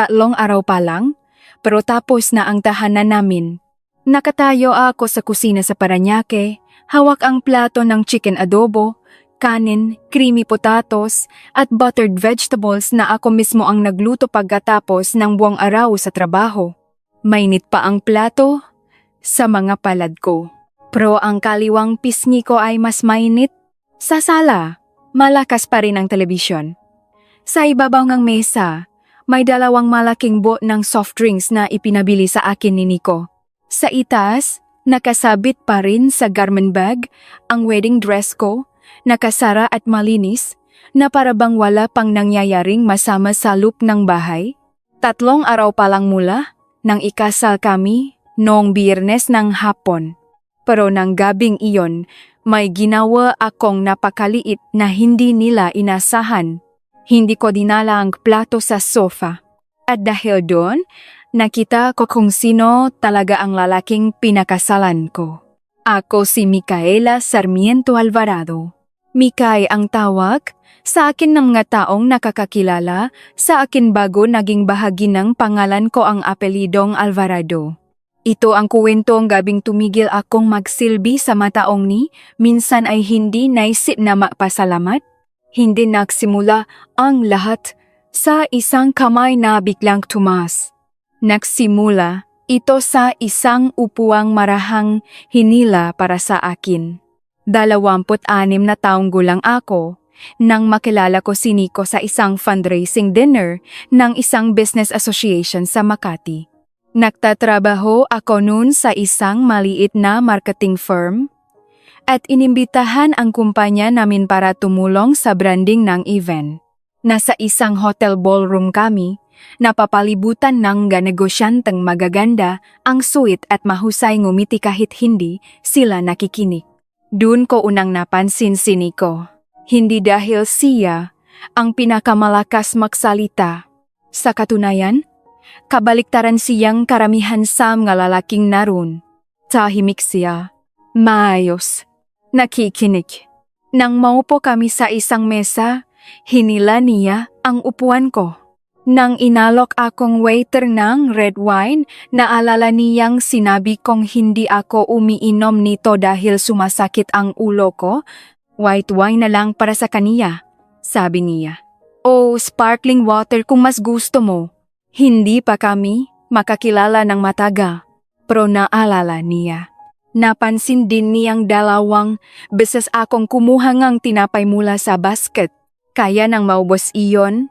3 araw pa lang, pero tapos na ang tahanan namin. Nakatayo ako sa kusina sa Parañaque, hawak ang plato ng chicken adobo, kanin, creamy potatoes, at buttered vegetables na ako mismo ang nagluto pagkatapos ng buong araw sa trabaho. Mainit pa ang plato sa mga palad ko. Pero ang kaliwang pisngi ko ay mas mainit. Sa sala, malakas pa rin ang telebisyon. Sa ibabaw ng mesa, may 2 malaking bot ng soft drinks na ipinabili sa akin ni Nico. Sa itaas, nakasabit pa rin sa garment bag ang wedding dress ko, nakasara at malinis, na parabang wala pang nangyayaring masama sa loop ng bahay. 3 araw pa lang mula nang ikasal kami noong Biyernes ng hapon. Pero nang gabing iyon, may ginawa akong napakaliit na hindi nila inasahan. Hindi ko dinala ang plato sa sofa. At dahil doon, nakita ko kung sino talaga ang lalaking pinakasalan ko. Ako si Micaela Sarmiento Alvarado. Mikay ang tawag sa akin ng mga taong nakakakilala, sa akin bago naging bahagi ng pangalan ko ang apelidong Alvarado. Ito ang kuwentong gabing tumigil akong magsilbi sa mataong ni, minsan ay hindi naisip na magpasalamat. Hindi nagsimula ang lahat sa isang kamay na biglang tumaas. Nagsimula ito sa isang upuang marahang hinila para sa akin. 26 na taong gulang ako nang makilala ko si Nico sa isang fundraising dinner ng isang business association sa Makati. Nagtatrabaho ako noon sa isang maliit na marketing firm at inimbitahan ang kumpanya namin para tumulong sa branding ng event. Nasa isang hotel ballroom kami, napapalibutan ng negosyanteng magaganda, ang sweet at mahusay ngumiti kahit hindi sila nakikinig. Doon ko unang napansin si Nico. Hindi dahil siya ang pinakamalakas magsalita. Sa katunayan, kabaliktaran siyang karamihan sa mga lalaking naroon. Tahimik siya. Maayos. Nakikinig. Nang maupo kami sa isang mesa, hinila niya ang upuan ko. Nang inalok akong waiter ng red wine, naalala niyang sinabi kong hindi ako umiinom nito dahil sumasakit ang ulo ko. White wine na lang para sa kaniya, sabi niya. O sparkling water kung mas gusto mo. Hindi pa kami makakilala ng matagal, pero naalala niya. Napansin din niyang 2 beses akong kumuha ng tinapay mula sa basket. Kaya nang maubos iyon,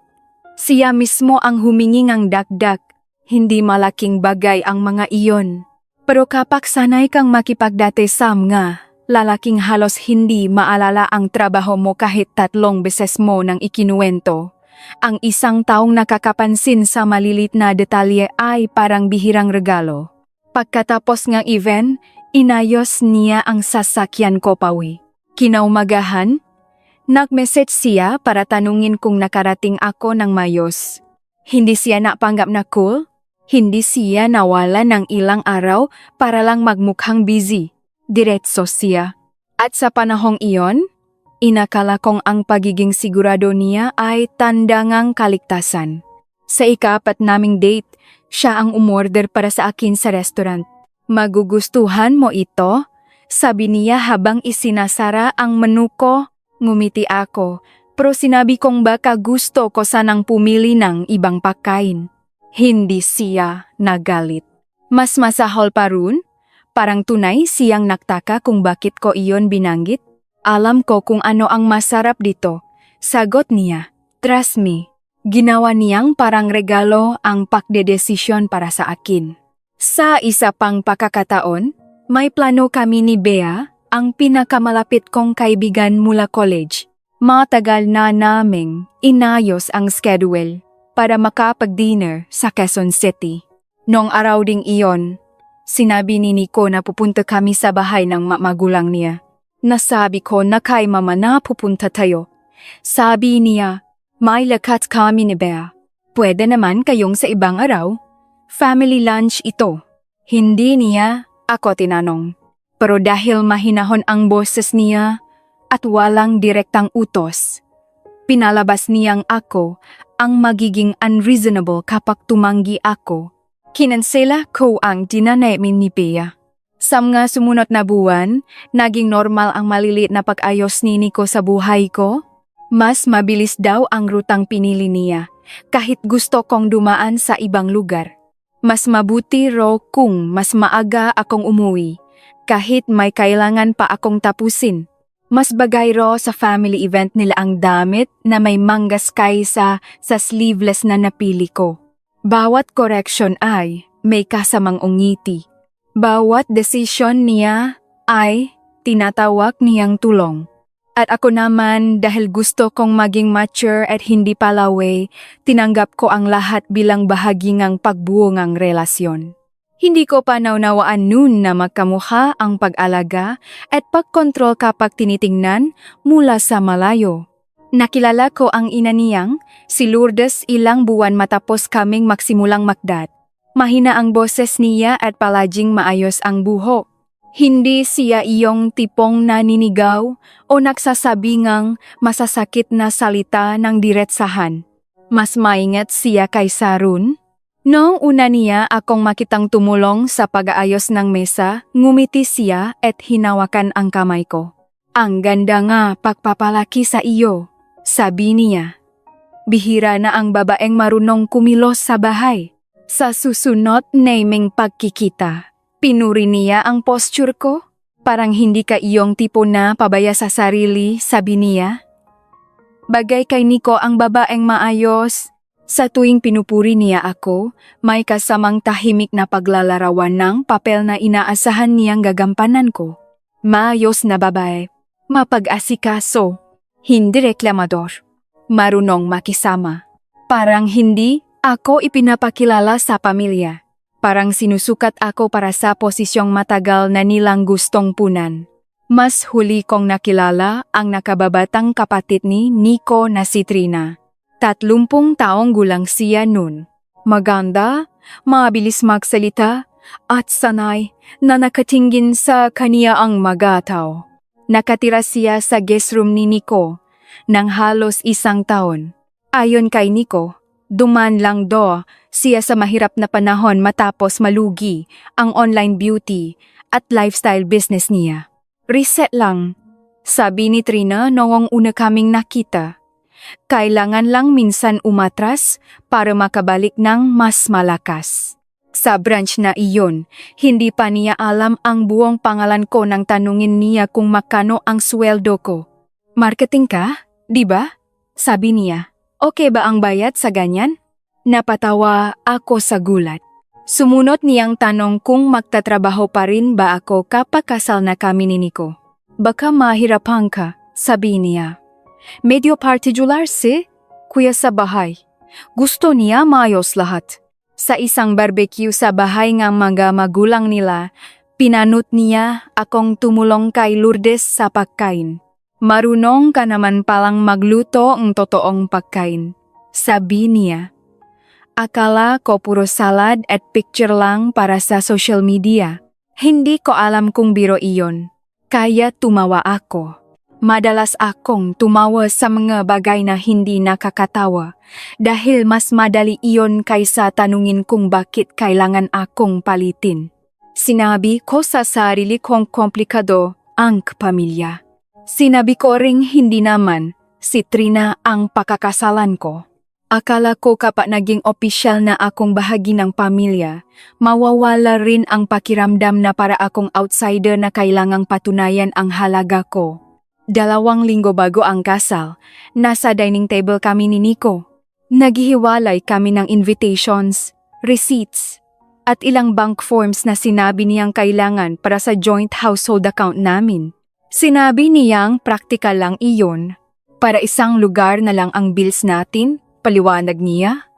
siya mismo ang humingi ng dagdag. Hindi malaking bagay ang mga iyon. Pero kapag sanay kang makipagdate sa mga lalaking halos hindi maalala ang trabaho mo kahit 3 beses mo nang ikinuwento, ang isang taong nakakapansin sa malilit na detalye ay parang bihirang regalo. Pagkatapos ng event, inayos niya ang sasakyan ko pawi. Kinaumagahan, nag-message siya para tanungin kung nakarating ako ng mayos. Hindi siya napanggap na cool, hindi siya nawala ng ilang araw para lang magmukhang busy. Diretso siya. At sa panahong iyon, inakala kong ang pagiging sigurado niya ay tanda ng kaligtasan. Sa ika-4 naming date, siya ang umorder para sa akin sa restaurant. Magugustuhan mo ito? Sabi niya habang isinasara ang menu ko. Ngumiti ako, pero sinabi kong baka gusto ko sanang pumili ng ibang pagkain. Hindi siya nagalit. Mas masahol pa ron? Parang tunay siyang nagtaka kung bakit ko iyon binanggit. Alam ko kung ano ang masarap dito. Sagot niya, trust me. Ginawa niyang parang regalo ang pagdedesisyon para sa akin. Sa isa pang pakakataon, may plano kami ni Bea, ang pinakamalapit kong kaibigan mula college. Matagal na naming inayos ang schedule para makapag-dinner sa Quezon City. Noong araw ding iyon, sinabi ni Nico na pupunta kami sa bahay ng magulang niya. Nasabi ko na kay mama na pupunta tayo. Sabi niya, may lakat kami ni Bea. Pwede naman kayong sa ibang araw. Family lunch ito. Hindi niya ako tinanong. Pero dahil mahinahon ang boses niya at walang direktang utos, pinalabas niyang ako ang magiging unreasonable kapag tumanggi ako. Kinansela ko ang dinanamin ni Bea. Sa mga sumunod na buwan, naging normal ang maliliit na pag-ayos ni Nico sa buhay ko. Mas mabilis daw ang rutang pinili niya, kahit gusto kong dumaan sa ibang lugar. Mas mabuti raw kung mas maaga akong umuwi, kahit may kailangan pa akong tapusin. Mas bagay raw sa family event nila ang damit na may manggas kaysa sa sleeveless na napili ko. Bawat correction ay may kasamang ungiti. Bawat desisyon niya ay tinatawag niyang tulong. At ako naman, dahil gusto kong maging mature at hindi palaway, tinanggap ko ang lahat bilang bahagi ng pagbuo ng relasyon. Hindi ko pa naunawaan noon na magkamukha ang pag-alaga at pagkontrol kapag tinitingnan mula sa malayo. Nakilala ko ang ina niyang, si Lourdes, ilang buwan matapos kaming magsimulang makdat. Mahina ang boses niya at palaging maayos ang buhok. Hindi siya iyong tipong naninigaw o nagsasabi ngang masasakit na salita ng diretsahan. Mas maingat siya kaysa roon. Noong una niya akong makitang tumulong sa pag-aayos ng mesa, ngumiti siya at hinawakan ang kamay ko. Ang ganda nga pagpapalaki sa iyo, sabi niya. Bihira na ang babaeng marunong kumilos sa bahay. Sa susunod naming pagkikita, pinuri niya ang posture ko. Parang hindi ka iyong tipo na pabaya sa sarili, sabi niya. Bagay kay Nico ang babaeng maayos. Sa tuwing pinupuri niya ako, may kasamang tahimik na paglalarawan ng papel na inaasahan niyang gagampanan ko. Maayos na babae, mapag-asikaso, hindi reklamador, marunong makisama. Parang hindi ako ipinapakilala sa pamilya. Parang sinusukat ako para sa posisyong matagal na nilang gustong punan. Mas huli kong nakilala ang nakababatang kapatid ni Nico na si Trina. 30 taong gulang siya nun. Maganda, mabilis magsalita, at sanay na nakatingin sa kaniya ang magataw. Nakatira siya sa guest room ni Nico nang halos 1 taon. Ayon kay Nico, duman lang do siya sa mahirap na panahon matapos malugi ang online beauty at lifestyle business niya. Reset lang, sabi ni Trina noong una kaming nakita. Kailangan lang minsan umatras para makabalik ng mas malakas. Sa branch na iyon, hindi pa niya alam ang buong pangalan ko nang tanungin niya kung makano ang sweldo ko. Marketing ka, di ba? Sabi niya. Okay ba ang bayad sa ganyan? Napatawa ako sa gulat. Sumunod niyang tanong kung magtatrabaho pa rin ba ako kapag kasal na kami ni Nico. Baka mahirapan ka, sabi niya. Medyo particular si kuya sa bahay. Gusto niya maayos lahat. Sa isang barbecue sa bahay ng mga magulang nila, pinanut niya akong tumulong kay Lourdes sa pagkain. Marunong ka naman palang magluto ng totoong pagkain, sabi niya. Akala ko puro salad at picture lang para sa social media. Hindi ko alam kung biro iyon. Kaya tumawa ako. Madalas akong tumawa sa mga bagay na hindi nakakatawa dahil mas madali iyon kaysa tanungin kung bakit kailangan akong palitin. Sinabi ko sa sarili kong komplikado ang pamilya. Sinabi ko ring hindi naman si Trina ang pakakasalan ko. Akala ko kapag naging opisyal na akong bahagi ng pamilya, mawawala rin ang pakiramdam na para akong outsider na kailangang patunayan ang halaga ko. 2 linggo bago ang kasal, nasa dining table kami ni Nico. Naghihiwalay kami ng invitations, receipts, at ilang bank forms na sinabi niyang kailangan para sa joint household account namin. Sinabi niyang practical lang iyon. Para isang lugar na lang ang bills natin, paliwanag niya.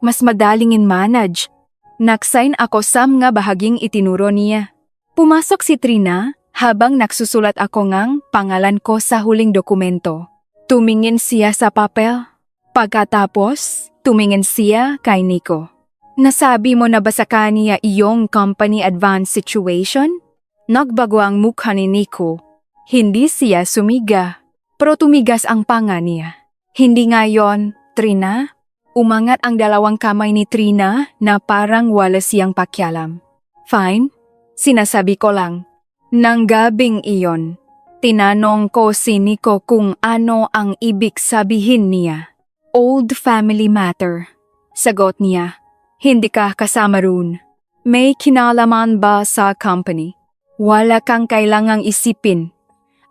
Mas madaling in-manage. Nag-sign ako sa mga bahaging itinuro niya. Pumasok si Trina habang nagsusulat ako ngang pangalan ko sa huling dokumento. Tumingin siya sa papel. Pagkatapos, tumingin siya kay Nico. Nasabi mo na ba sa kanya iyong company advance situation? Nagbago ang mukha ni Nico. Hindi siya sumiga, pero tumigas ang panga niya. Hindi ngayon, Trina. Umangat ang dalawang kamay ni Trina na parang wala siyang pakialam. Fine, sinasabi ko lang. Nang gabing iyon, tinanong ko si Nico kung ano ang ibig sabihin niya. Old family matter. Sagot niya, hindi ka kasama roon. May kinalaman ba sa company? Wala kang kailangang isipin.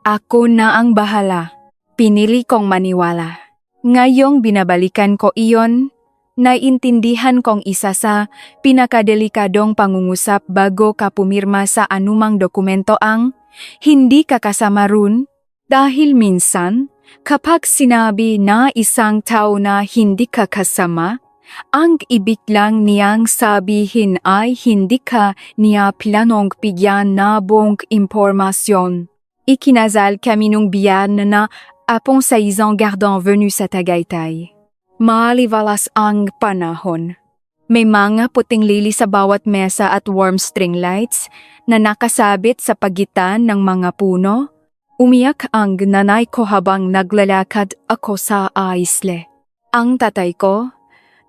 Ako na ang bahala. Pinili kong maniwala. Ngayong binabalikan ko iyon, naiintindihan kong isa sa pinakadelikadong pangungusap bago ka pumirma sa anumang dokumento ang hindi ka kasama roon dahil minsan, kapag sinabi na isang tao na hindi ka kasama, ang ibig lang niyang sabihin ay hindi ka niya planong bigyan na buong impormasyon. Ikinasal kami nung biyan na apong sa isang gardong venue sa Tagaytay. Maliwalas ang panahon. May mga puting lili sa bawat mesa at warm string lights na nakasabit sa pagitan ng mga puno. Umiyak ang nanay ko habang naglalakad ako sa aisle. Ang tatay ko,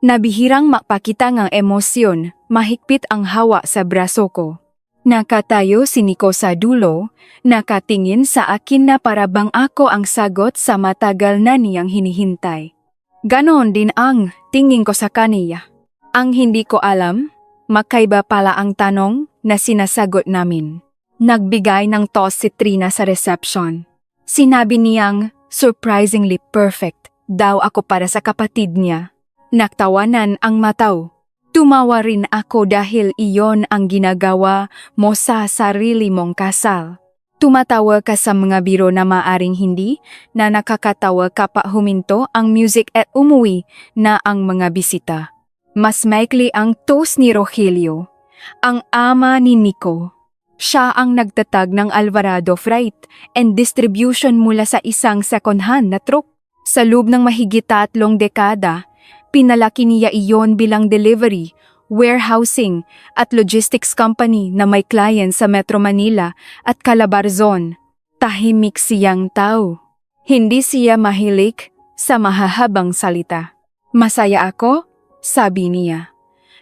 nabihirang mapakita ng emosyon, mahigpit ang hawa sa braso ko. Nakatayo si Nico sa dulo, nakatingin sa akin na parabang ako ang sagot sa matagal na niyang hinihintay. Ganon din ang tingin ko sa kaniya. Ang hindi ko alam, magkaiba pala ang tanong na sinasagot namin. Nagbigay ng toss si Trina sa reception. Sinabi niyang surprisingly perfect daw ako para sa kapatid niya. Naktawanan ang mataw. Tumawa rin ako dahil iyon ang ginagawa mo sa sarili mong kasal. Tumatawa ka sa mga biro na maaring hindi na nakakatawa kapag huminto ang music at umuwi na ang mga bisita. Mas maikli ang toast ni Rogelio, ang ama ni Nico. Siya ang nagtatag ng Alvarado Freight and Distribution mula sa isang second-hand na truck. Sa loob ng mahigit 3 dekada, pinalaki niya iyon bilang delivery, warehousing at logistics company na may client sa Metro Manila at Calabarzon. Tahimik siyang tao. Hindi siya mahilig sa mahahabang salita. Masaya ako, sabi niya.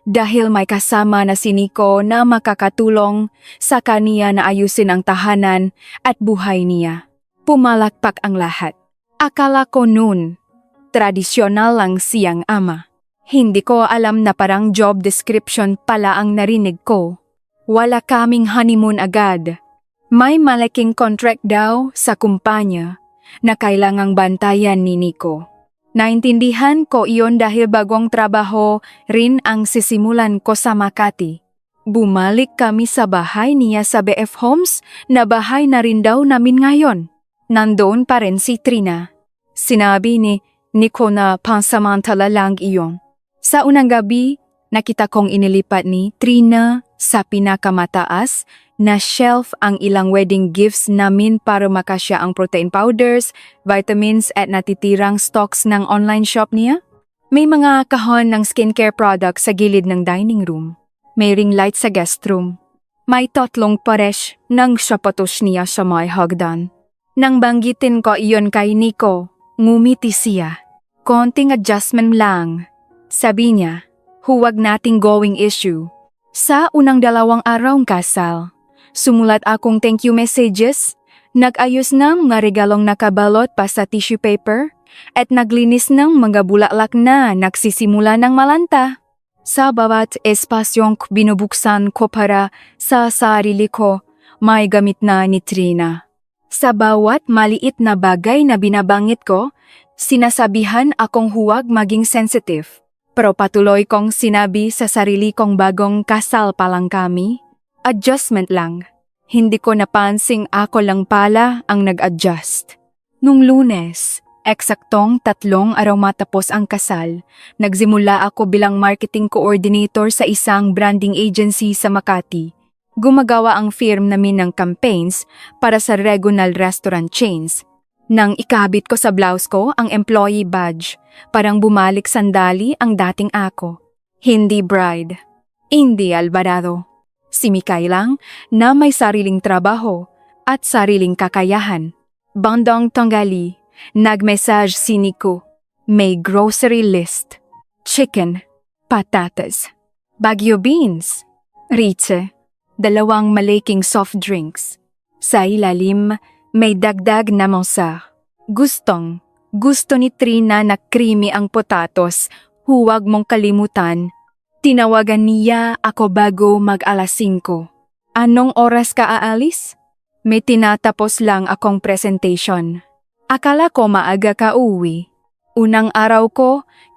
Dahil may kasama na si Nico na makakatulong sa kaniya na ayusin ang tahanan at buhay niya. Pumalakpak ang lahat. Akala ko noon, tradisyonal lang siyang ama. Hindi ko alam na parang job description pala ang narinig ko. Wala kaming honeymoon agad. May malaking contract daw sa kumpanya na kailangang bantayan ni Nico. Naintindihan ko iyon dahil bagong trabaho rin ang sisimulan ko sa Makati. Bumalik kami sa bahay niya sa BF Homes na bahay na rin daw namin ngayon. Nandoon pa rin si Trina. Sinabi ni Nico na pansamantala lang iyon. Sa unang gabi, nakita kong inilipat ni Trina sa pinakamataas na shelf ang ilang wedding gifts namin para makasya ang protein powders, vitamins at natitirang stocks ng online shop niya. May mga kahon ng skincare products sa gilid ng dining room. May ring light sa guest room. May 3 pares ng sapatos niya sa may hagdan. Nang banggitin ko iyon kay Nico, ngumiti siya. Konting adjustment lang. Sabi niya, huwag nating going issue. Sa unang 2 araw kasal, sumulat akong thank you messages, nag-ayos ng mga regalong nakabalot pa sa tissue paper, at naglinis ng mga bulaklak na nagsisimula ng malanta. Sa bawat espasyong binubuksan ko para sa sarili ko, may gamit na ni Trina. Sa bawat maliit na bagay na binabangit ko, sinasabihan akong huwag maging sensitive. Pero patuloy kong sinabi sa sarili kong bagong kasal pa lang kami, adjustment lang. Hindi ko napansing ako lang pala ang nag-adjust. Nung Lunes, eksaktong 3 araw matapos ang kasal, nagsimula ako bilang marketing coordinator sa isang branding agency sa Makati. Gumagawa ang firm namin ng campaigns para sa regional restaurant chains. Nang ikabit ko sa blouse ko ang employee badge, parang bumalik sandali ang dating ako. Hindi bride, hindi Alvarado. Si Mikay lang na may sariling trabaho at sariling kakayahan. Bandang tanggali, nag-message si Nico. May grocery list. chicken, patatas, Baguio beans, ritse, 2 malaking soft drinks. Sa ilalim, may dagdag na moussard. Gusto ni Trina na creamy ang potatos. Huwag mong kalimutan. Tinawagan niya ako bago mag-alas 5. Anong oras ka aalis? May tinatapos lang akong presentation. Akala ko maaga ka uwi. Unang araw ko,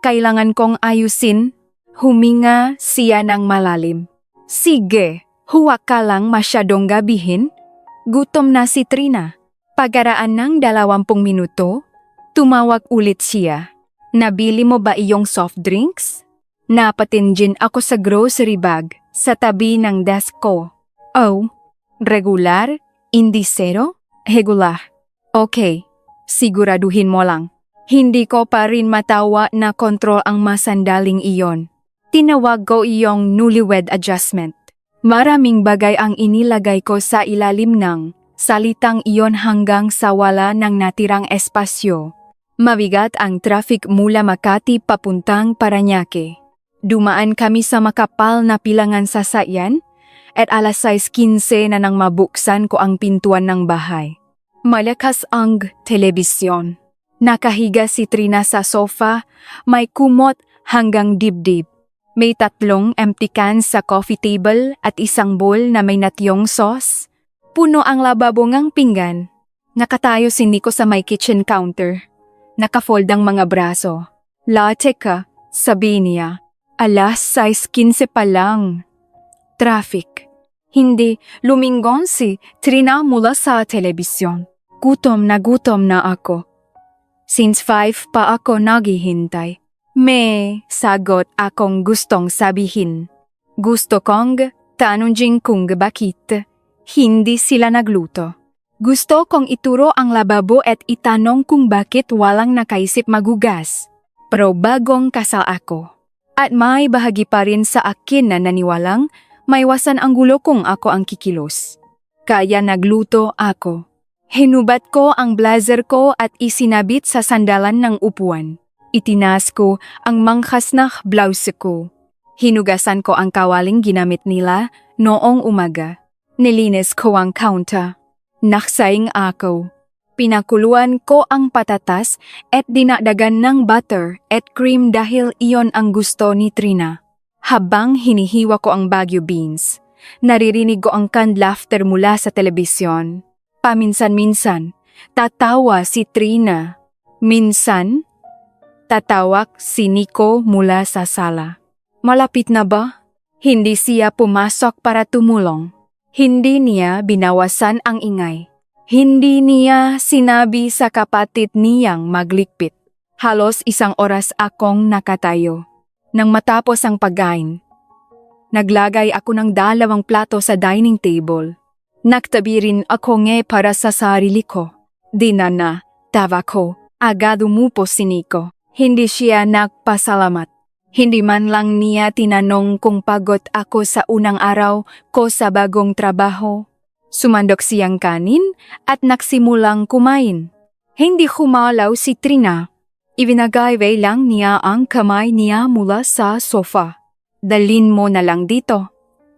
kailangan kong ayusin. Huminga siya ng malalim. Sige, huwag ka lang masyadong gabihin. Gutom na si Trina. Pagkaraan ng 20 minuto, tumawag ulit siya. Nabili mo ba iyong soft drinks? Napatingin ako sa grocery bag sa tabi ng desk ko. Oh, regular? Hindi zero? Regular. Okay, siguraduhin mo lang. Hindi ko pa rin matawa na kontrol ang masandaling iyon. Tinawag ko iyong newlywed adjustment. Maraming bagay ang inilagay ko sa ilalim ng salitang iyon hanggang sa wala ng natirang espasyo. Mabigat ang traffic mula Makati papuntang Parañaque. Dumaan kami sa makapal na pilangan sasakyan at alas 6:15 na nang mabuksan ko ang pintuan ng bahay. Malakas ang telebisyon. Nakahiga si Trina sa sofa, may kumot hanggang dibdib. May 3 empty cans sa coffee table at isang bowl na may natyong sauce. Puno ang lababo ngang pinggan. Nakatayo si Nico sa may kitchen counter. Nakafold ang mga braso. Latte ka, sabi niya. Alas 6:15 pa lang. Traffic. Hindi, lumingon si Trina mula sa telebisyon. Gutom na ako. Since 5 pa ako naghihintay. May sagot akong gustong sabihin. Gusto kong tanungin kung bakit hindi sila nagluto. Gusto kong ituro ang lababo at itanong kung bakit walang nakaisip magugas. Pero bagong kasal ako. At may bahagi pa rin sa akin na naniwalang maiwasan ang gulo kung ako ang kikilos. Kaya nagluto ako. Hinubat ko ang blazer ko at isinabit sa sandalan ng upuan. Itinaas ko ang mangkas na blouse ko. Hinugasan ko ang kawaling ginamit nila noong umaga. Nilinis ko ang counter. Naksaing ako. Pinakuluan ko ang patatas at dinadagan ng butter at cream dahil iyon ang gusto ni Trina. Habang hinihiwa ko ang Baguio beans, naririnig ko ang canned laughter mula sa telebisyon. Paminsan-minsan, tatawa si Trina. Minsan, tatawag si Nico mula sa sala. Malapit na ba? Hindi siya pumasok para tumulong. Hindi niya binawasan ang ingay. Hindi niya sinabi sa kapatid niyang maglikpit. Halos 1 oras akong nakatayo. Nang matapos ang pagkain, naglagay ako ng 2 plato sa dining table. Nagtabi rin ako para sa sarili ko. Di na tawa ko. Agad umupo si Nico. Hindi siya nagpasalamat. Hindi man lang niya tinanong kung pagod ako sa unang araw ko sa bagong trabaho. Sumandok siyang kanin at nagsimulang kumain. Hindi humalaw si Trina. Ibinagay lang niya ang kamay niya mula sa sofa. Dalin mo na lang dito.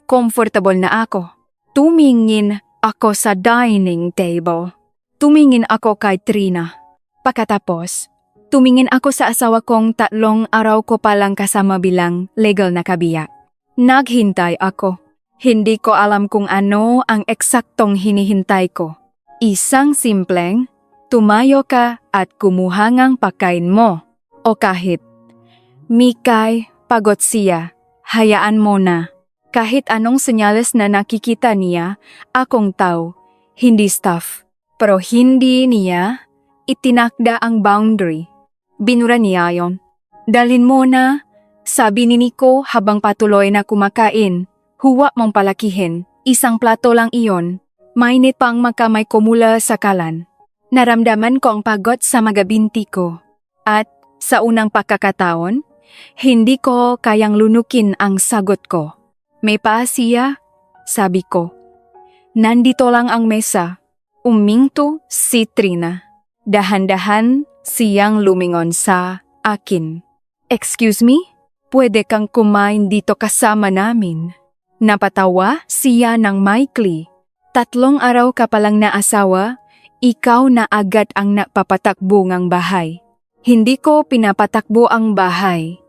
Comfortable na ako. Tumingin ako sa dining table. Tumingin ako kay Trina. Pagkatapos, tumingin ako sa asawa kong 3 araw ko palang kasama bilang legal na kabiyak. Naghintay ako. Hindi ko alam kung ano ang eksaktong hinihintay ko. Isang simpleng, tumayo ka at kumuha ng pagkain mo. O kahit, Mikay, pagod siya, hayaan mo na. Kahit anong senyales na nakikita niya, akong tao, hindi staff. Pero hindi niya itinakda ang boundary. Binura niya yon. Dalhin mo na, sabi ni Nico habang patuloy na kumakain. Huwag mong palakihin, 1 plato lang iyon. Mainit pang makamay ko mula sa kalan. Naramdaman ko ang pagod sa magabinti ko. At sa unang pagkakataon, hindi ko kayang lunukin ang sagot ko. May paasiya? Sabi ko. Nandito lang ang mesa. Uminto si Trina. Dahan-dahan siyang lumingon sa akin. Excuse me? pwede kang kumain dito kasama namin. Napatawa siya ng maikli. 3 araw ka palang naasawa, ikaw na agad ang napapatakbo ng bahay. Hindi ko pinapatakbo ang bahay.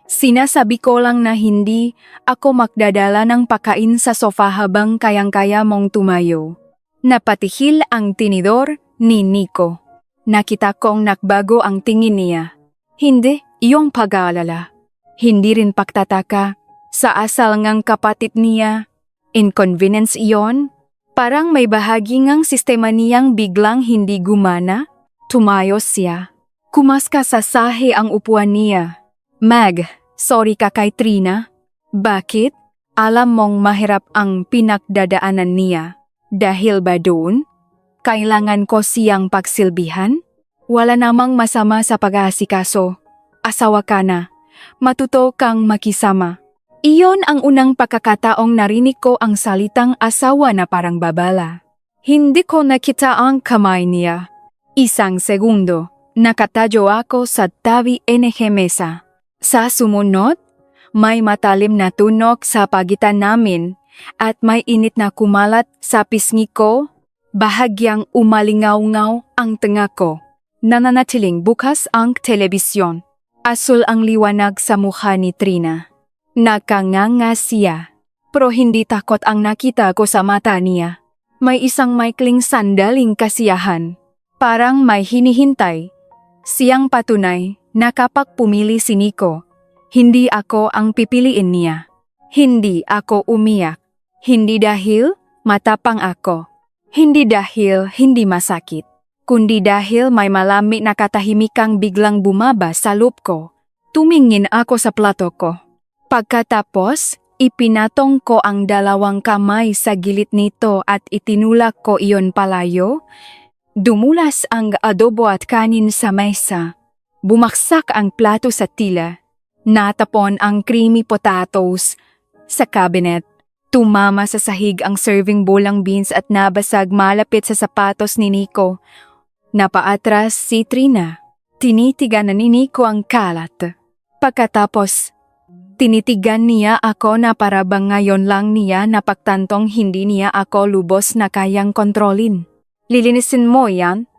Sinasabi ko lang na hindi ako magdadala ng pakain sa sofa habang kayang-kaya mong tumayo. Napatihil ang tinidor ni Nico. Nakita kong nagbago ang tingin niya. Hindi, iyong pag-aalala. Hindi rin pagtataka. Sa asal ngang kapatid niya, inconvenience iyon? Parang may bahagi ngang sistema niyang biglang hindi gumana. Tumayos siya. Kumaska sa sahe ang upuan niya. Mag, sorry ka kay Trina. Bakit? Alam mong mahirap ang pinagdadaanan niya. Dahil ba doon? Kailangan ko siyang pagsilbihan? Wala namang masama sa pag-aasikaso. Asawa ka na. Matuto kang makisama. Iyon ang unang pagkakataong narinig ko ang salitang asawa na parang babala. Hindi ko nakita ang kamay niya. 1 segundo, nakatayo ako sa tabi NG mesa. Sa sumunod, may matalim na tunog sa pagitan namin at may init na kumalat sa pisngi ko. Bahagyang umalingaw-ngaw ang tenga ko. Nananatiling bukas ang telebisyon. Asul ang liwanag sa mukha ni Trina. Nakanganga siya, pero hindi takot ang nakita ko sa mata niya. May isang maikling sandaling kasiyahan. Parang may hinihintay. Siyang patunay na kapag pumili si Nico, hindi ako ang pipiliin niya. Hindi ako umiyak. Hindi dahil matapang ako. Hindi dahil hindi masakit. Kundi dahil may malami na katahimikang biglang bumaba sa loob ko. Tumingin ako sa plato ko. Pagkatapos, ipinatong ko ang 2 kamay sa gilid nito at itinulak ko iyon palayo. Dumulas ang adobo at kanin sa mesa. Bumaksak ang plato sa tila. Natapon ang creamy potatoes sa cabinet. Tumama sa sahig ang serving bowl ng beans at nabasag malapit sa sapatos ni Nico. Napaatras si Trina. Tinitigan na ni Nico ang kalat. Pagkatapos, tinitigan niya ako na para bang ngayon lang niya napagtantong hindi niya ako lubos na kayang kontrolin. Lilinisin mo yan?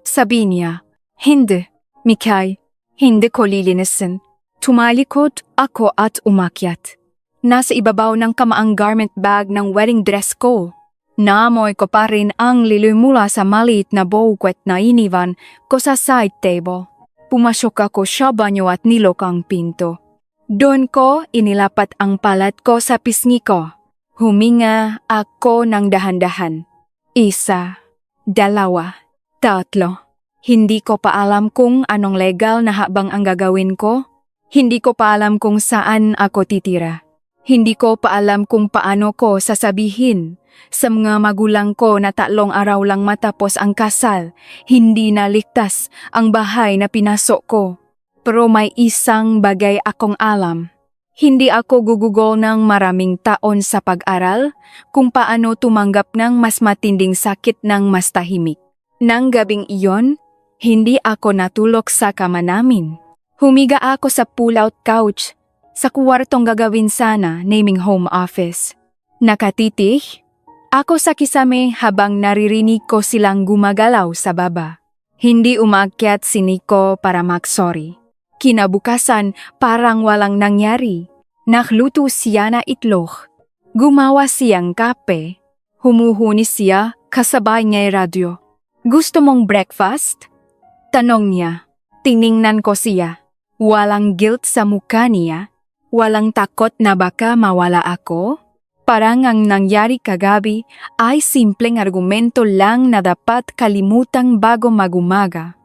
Sabi niya. Hindi, Mikay. Hindi ko lilinisin. Tumalikod ako at umakyat. Nasa ibabaw ng kamaang garment bag ng wedding dress ko. Naamoy ko pa rin ang liloy mula sa maliit na bouquet na iniwan ko sa side table. Pumasok ako sa banyo at nilok ang pinto. Doon ko inilapat ang palat ko sa pisngi ko. Huminga ako ng dahan-dahan. 1, 2, 3. Hindi ko pa alam kung anong legal na habang ang gagawin ko. Hindi ko pa alam kung saan ako titira. Hindi ko pa alam kung paano ko sasabihin sa mga magulang ko na 3 araw lang matapos ang kasal. Hindi na ligtas ang bahay na pinasok ko. Pero may isang bagay akong alam. Hindi ako gugugol ng maraming taon sa pag-aral kung paano tumanggap ng mas matinding sakit ng mas tahimik. Nang gabing iyon, hindi ako natulog sa kama namin. Humiga ako sa pull-out couch sa kwartong gagawin sana naming home office. Nakatitig ako sa kisame habang naririnig ko silang gumagalaw sa baba. Hindi umakyat si Nico para mag-sorry. Kinabukasan parang walang nangyari. Nakluto siya na itlog. Gumawa siyang kape. Humuhunis siya kasabay niya'y radyo. Gusto mong breakfast? Tanong niya. Tiningnan ko siya. Walang guilt sa mukha niya. Walang takot na baka mawala ako. Parang ang nangyari kagabi ay simpleng argumento lang na dapat kalimutang bago magumaga.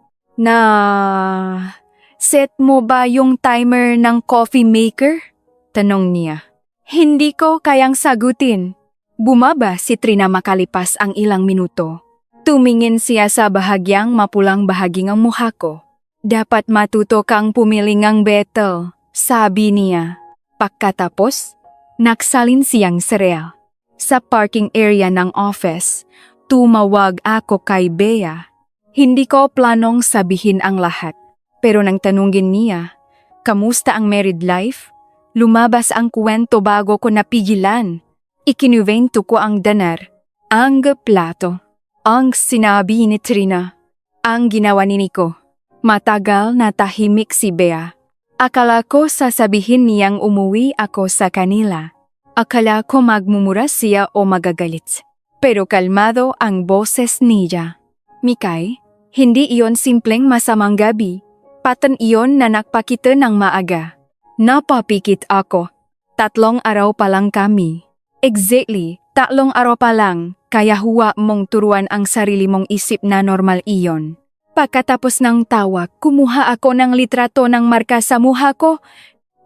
Set mo ba yung timer ng coffee maker? Tanong niya. Hindi ko kayang sagutin. Bumaba si Trina makalipas ang ilang minuto. Tumingin siya sa bahagyang mapulang bahagi ng mukha ko. Dapat matuto kang pumili ng betel, sabi niya. Pagkatapos, naksalin siyang sereal. Sa parking area ng office, tumawag ako kay Bea. Hindi ko planong sabihin ang lahat. Pero nang tanungin niya, kamusta ang married life? Lumabas ang kwento bago ko napigilan. Ikinuwento ko ang danar, ang plato, ang sinabi ni Trina, ang ginawa ni Nico. Matagal na tahimik si Bea. Akala ko sasabihin niyang umuwi ako sa kanila. Akala ko magmumura siya o magagalit. Pero kalmado ang boses niya. Mikay, hindi iyon simpleng masamang gabi. Patan iyon na nagpakita ng maaga. Napapikit ako. 3 araw pa lang kami. Exactly, 3 araw pa lang, kaya huwa mong turuan ang sarili mong isip na normal iyon. Pagkatapos ng tawag, kumuha ako ng litrato ng marka sa mukha ko.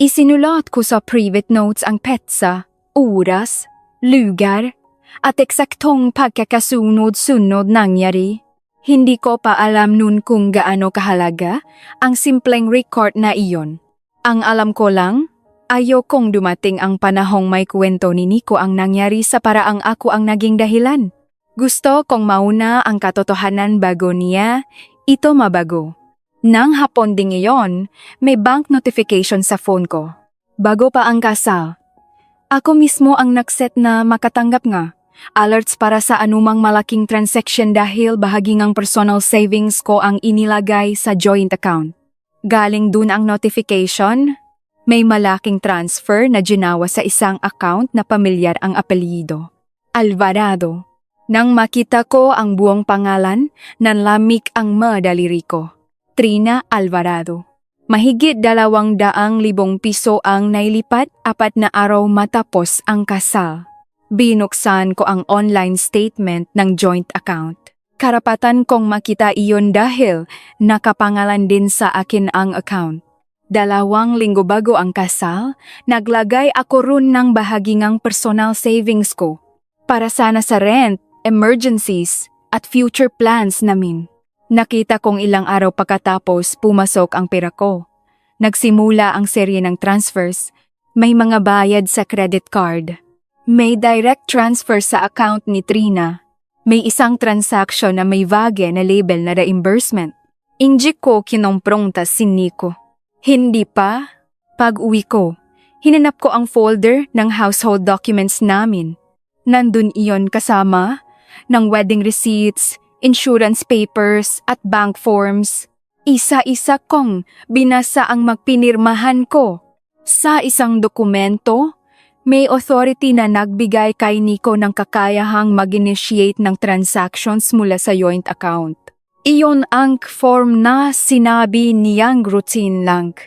Isinulat ko sa private notes ang petsa, oras, lugar, at eksaktong pagkakasunod-sunod nangyari. Hindi ko pa alam nun kung gaano kahalaga ang simpleng record na iyon. Ang alam ko lang, ayokong dumating ang panahong may kwento ni Nico ang nangyari sa paraang ako ang naging dahilan. Gusto kong mauna ang katotohanan bago niya ito mabago. Nang hapon ding iyon, may bank notification sa phone ko. Bago pa ang kasal. Ako mismo ang nagset na makatanggap nga. Alerts para sa anumang malaking transaction dahil bahagi ng personal savings ko ang inilagay sa joint account. Galing dun ang notification, may malaking transfer na ginawa sa isang account na pamilyar ang apelyido. Alvarado. Nang makita ko ang buong pangalan, nanlamig ang madaliri ko. Trina Alvarado. Mahigit 200,000 piso ang nailipat 4 na araw matapos ang kasal. Binuksan ko ang online statement ng joint account. Karapatan kong makita iyon dahil nakapangalan din sa akin ang account. 2 linggo bago ang kasal, naglagay ako ron ng bahagi ng personal savings ko. Para sana sa rent, emergencies, at future plans namin. Nakita kong ilang araw pagkatapos pumasok ang pera ko. Nagsimula ang serye ng transfers. May mga bayad sa credit card. May direct transfer sa account ni Trina. May isang transaction na may vage na label na reimbursement. Hindi ko kinompronta si Nico. Hindi pa. Pag-uwi ko, hinanap ko ang folder ng household documents namin. Nandun iyon kasama ng wedding receipts, insurance papers at bank forms. Isa-isa kong binasa ang magpinirmahan ko. Sa isang dokumento, may authority na nagbigay kay Nico ng kakayahang mag-initiate ng transactions mula sa joint account. Iyon ang form na sinabi niyang routine lang.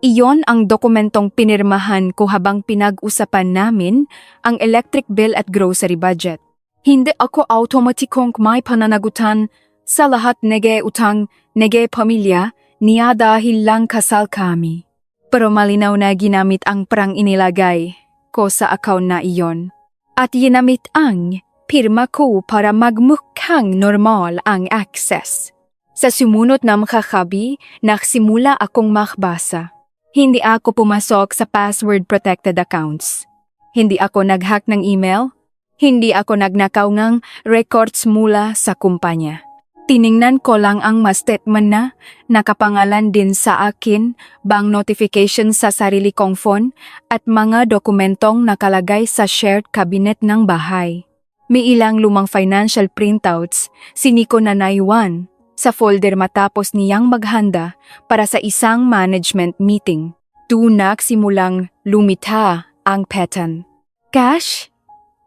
Iyon ang dokumentong pinirmahan ko habang pinag-usapan namin ang electric bill at grocery budget. Hindi ako automatikong may pananagutan sa lahat nege utang, nege pamilya niya dahil lang kasal kami. Pero malinaw na ginamit ang perang inilagay ko sa account na iyon. At ginamit ang pirma ko para magmukhang normal ang access. Sa sumunod na makakabi, nagsimula akong makbasa. Hindi ako pumasok sa password-protected accounts. Hindi ako nag-hack ng email. Hindi ako nagnakaw ng records mula sa kumpanya. Tiningnan ko lang ang statement na nakapangalan din sa akin, bank notification sa sarili kong phone at mga dokumentong nakalagay sa shared cabinet ng bahay. May ilang lumang financial printouts, siniko na naiwan sa folder matapos niyang maghanda para sa isang management meeting. Tunak simulang lumita ang pattern. Cash,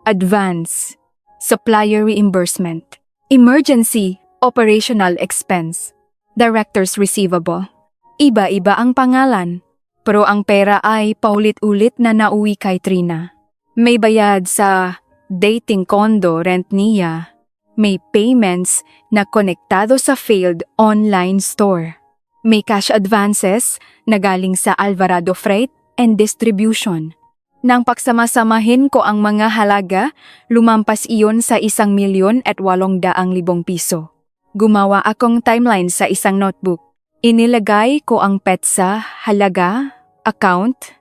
advance, supplier reimbursement, emergency, operational expense, director's receivable. Iba-iba ang pangalan, pero ang pera ay paulit-ulit na nauwi kay Trina. May bayad sa dating condo rent niya. May payments na konektado sa failed online store. May cash advances na galing sa Alvarado Freight and Distribution. Nang pagsama-samahin ko ang mga halaga, lumampas iyon sa 1,800,000 piso. Gumawa akong timeline sa isang notebook. Inilagay ko ang petsa, halaga, account,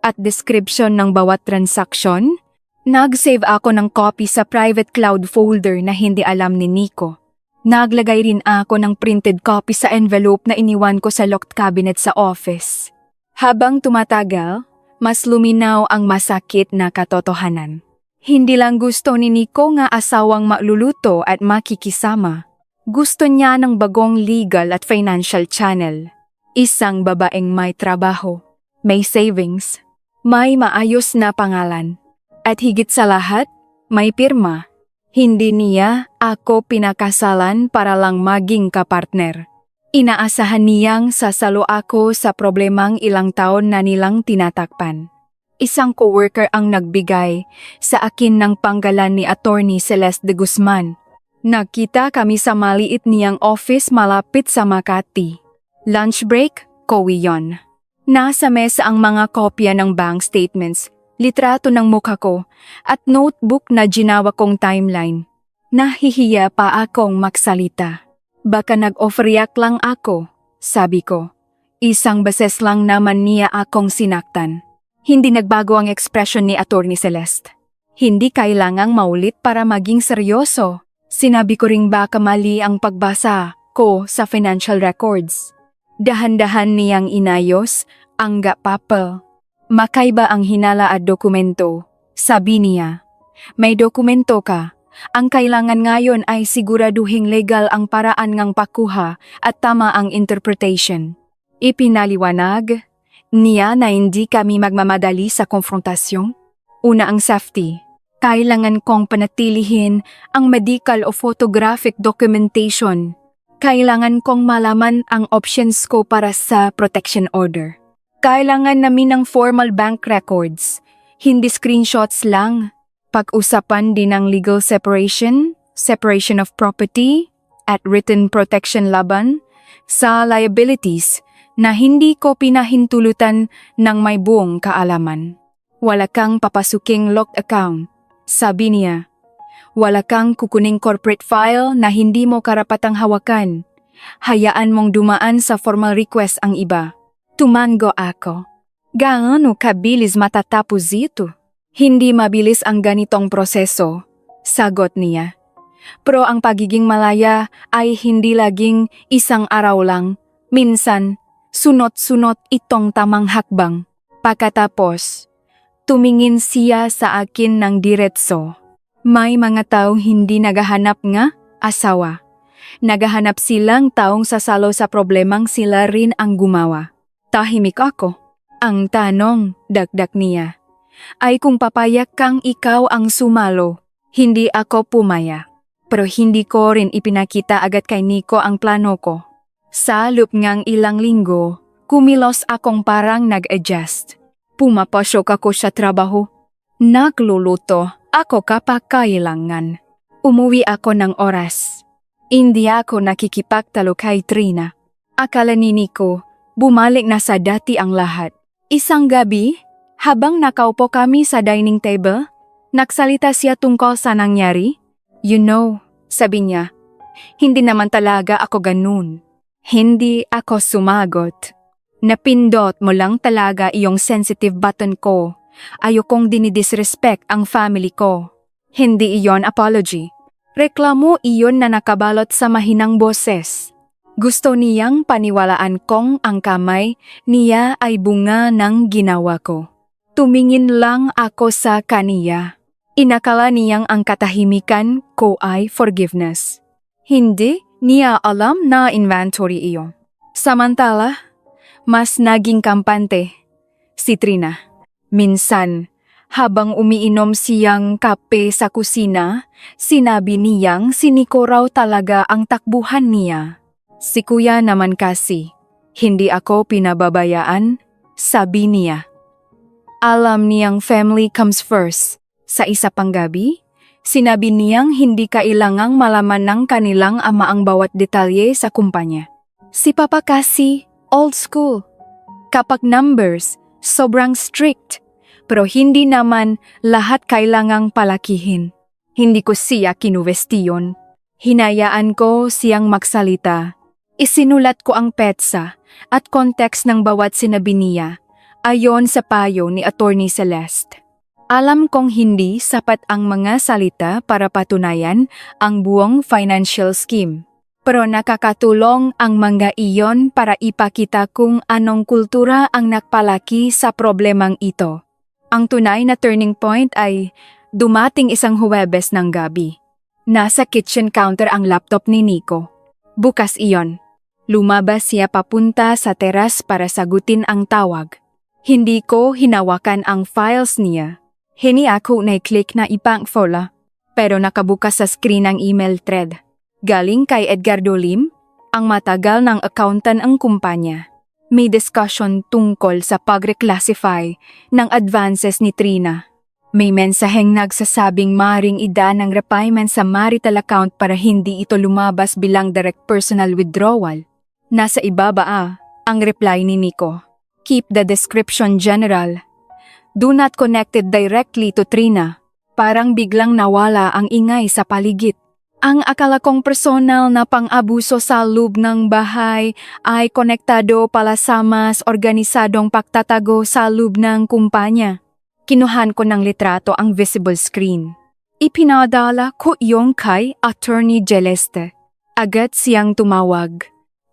at description ng bawat transaction. Nag-save ako ng copy sa private cloud folder na hindi alam ni Nico. Naglagay rin ako ng printed copy sa envelope na iniwan ko sa locked cabinet sa office. Habang tumatagal, mas luminaw ang masakit na katotohanan. Hindi lang gusto ni Nico nga asawang magluluto at makikisama. Gusto niya ng bagong legal at financial channel. Isang babaeng may trabaho, may savings, may maayos na pangalan. At higit sa lahat, may pirma. Hindi niya ako pinakasalan para lang maging kapartner. Inaasahan niyang sasalo ako sa problemang ilang taon na nilang tinatakpan. Isang coworker ang nagbigay sa akin ng panggalan ni Attorney Celeste de Guzman. Nakita kami sa maliit niyang office malapit sa Makati. Lunch break, Kowi yon. Nasa mesa ang mga kopya ng bank statements, litrato ng mukha ko, at notebook na ginawa kong timeline. Nahihiya pa akong magsalita. Baka nag-off-react lang ako, sabi ko. Isang beses lang naman niya akong sinaktan. Hindi nagbago ang ekspresyon ni Attorney Celeste. Hindi kailangang maulit para maging seryoso. Sinabi ko ring baka mali ang pagbasa ko sa financial records. Dahan-dahan niyang inayos ang papel. Makaiba ang hinala at dokumento. Sabi niya, may dokumento ka. Ang kailangan ngayon ay siguraduhing legal ang paraan ngang pakuha at tama ang interpretation. Ipinaliwanag niya na hindi kami magmamadali sa konfrontasyon. Una ang safety. Kailangan kong panatilihin ang medical o photographic documentation. Kailangan kong malaman ang options ko para sa protection order. Kailangan namin ng formal bank records, hindi screenshots lang. Pag-usapan din ng legal separation, separation of property, at written protection laban sa liabilities na hindi ko pinahintulutan ng may buong kaalaman. Wala kang papasuking locked account, sabi niya. Wala kang kukuning corporate file na hindi mo karapatang hawakan. Hayaan mong dumaan sa formal request ang iba. Tumango ako. Gaano kabilis matatapos ito? Hindi mabilis ang ganitong proseso, sagot niya. Pero ang pagiging malaya ay hindi laging isang araw lang. Minsan, sunot-sunot itong tamang hakbang. Pagkatapos, tumingin siya sa akin ng diretso. May mga taong hindi naghahanap nga asawa. Naghahanap silang taong sasalo sa problemang sila rin ang gumawa. Tahimik ako. Ang tanong, dagdag niya, ay kung papayag kang ikaw ang sumalo. Hindi ako pumaya. Pero hindi ko rin ipinakita agad kay Nico ang plano ko. Sa loob ngang ilang linggo, kumilos akong parang nag-adjust. Pumapasok ako sa trabaho. Nagluluto ako kapag kailangan. Umuwi ako ng oras. Hindi ako nakikipagtalo kay Trina. Akala ni Nico, bumalik na sa dati ang lahat. Isang gabi, habang nakaupo kami sa dining table, nagsalita siya tungkol sa nangyari. You know, sabi niya, hindi naman talaga ako ganun. Hindi ako sumagot. Napindot mo lang talaga iyong sensitive button ko. Ayokong dinidisrespect ang family ko. Hindi iyon apology. Reklamo iyon na nakabalot sa mahinang boses. Gusto niyang paniwalaan kong ang kamay niya ay bunga ng ginawa ko. Tumingin lang ako sa kaniya. Inakala niyang ang katahimikan ko ay forgiveness. Hindi niya alam na inventory iyon. Samantala, mas naging kampante si Trina. Minsan, habang umiinom siyang kape sa kusina, sinabi niyang si Nico raw talaga ang takbuhan niya. Si Kuya naman kasi, hindi ako pinababayaan, sabi niya. Alam niyang family comes first. Sa isa pang gabi, sinabi niyang hindi kailangang malaman ng kanilang ama ang bawat detalye sa kumpanya. Si Papa kasi, old school. Kapag numbers, sobrang strict. Pero hindi naman lahat kailangang palakihin. Hindi ko siya kinuwestiyon. Hinayaan ko siyang magsalita. Isinulat ko ang petsa at context ng bawat sinabi niya ayon sa payo ni Attorney Celeste. Alam kong hindi sapat ang mga salita para patunayan ang buong financial scheme. Pero nakakatulong ang mga iyon para ipakita kung anong kultura ang nakpalaki sa problemang ito. Ang tunay na turning point ay dumating isang Huwebes ng gabi. Nasa kitchen counter ang laptop ni Nico. Bukas iyon. Lumabas siya papunta sa teras para sagutin ang tawag. Hindi ko hinawakan ang files niya. Hini ako na-click na ipang-follow. Pero nakabukas sa screen ang email thread. Galing kay Edgardo Lim, ang matagal ng accountant ang kumpanya. May discussion tungkol sa pag-reclassify ng advances ni Trina. May mensaheng nagsasabing maring ida ng repayment sa marital account para hindi ito lumabas bilang direct personal withdrawal. Nasa ibaba ang reply ni Nico. Keep the description general. Do not connect it directly to Trina. Parang biglang nawala ang ingay sa paligid. Ang akala kong personal na pang-abuso sa loob ng bahay ay konektado pala sa mas organisadong pagtatago sa loob ng kumpanya. Kinuhan ko ng litrato ang visible screen. Ipinadala ko iyon kay Attorney Celeste. Agad siyang tumawag.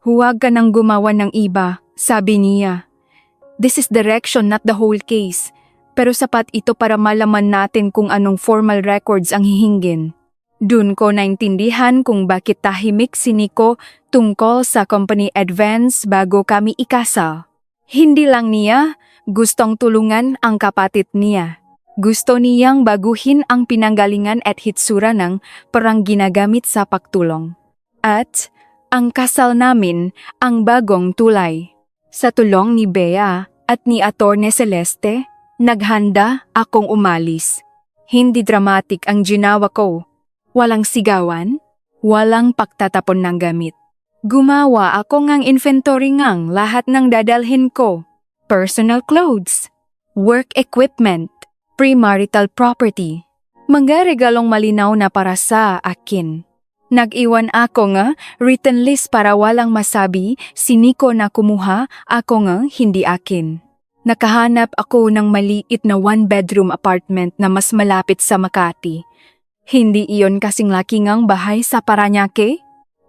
Huwag ka nang gumawa ng iba, sabi niya. This is direction, not the whole case. Pero sapat ito para malaman natin kung anong formal records ang hihingin. Dun ko naintindihan kung bakit tahimik si Nico tungkol sa company advance bago kami ikasal. Hindi lang niya gustong tulungan ang kapatid niya. Gusto niyang baguhin ang pinanggalingan at hitsura ng parang ginagamit sa pagtulong. At ang kasal namin ang bagong tulay. Sa tulong ni Bea at ni Attorney Celeste, naghanda akong umalis. Hindi dramatic ang ginawa ko. Walang sigawan, walang pagtatapon ng gamit. Gumawa ako ng inventory ng lahat ng dadalhin ko. Personal clothes, work equipment, premarital property. Mga regalong malinaw na para sa akin. Nag-iwan ako nga written list para walang masabi si Nico na kumuha ako nga hindi akin. Nakahanap ako ng maliit na one-bedroom apartment na mas malapit sa Makati. Hindi iyon kasing laki ngang bahay sa Parañaque,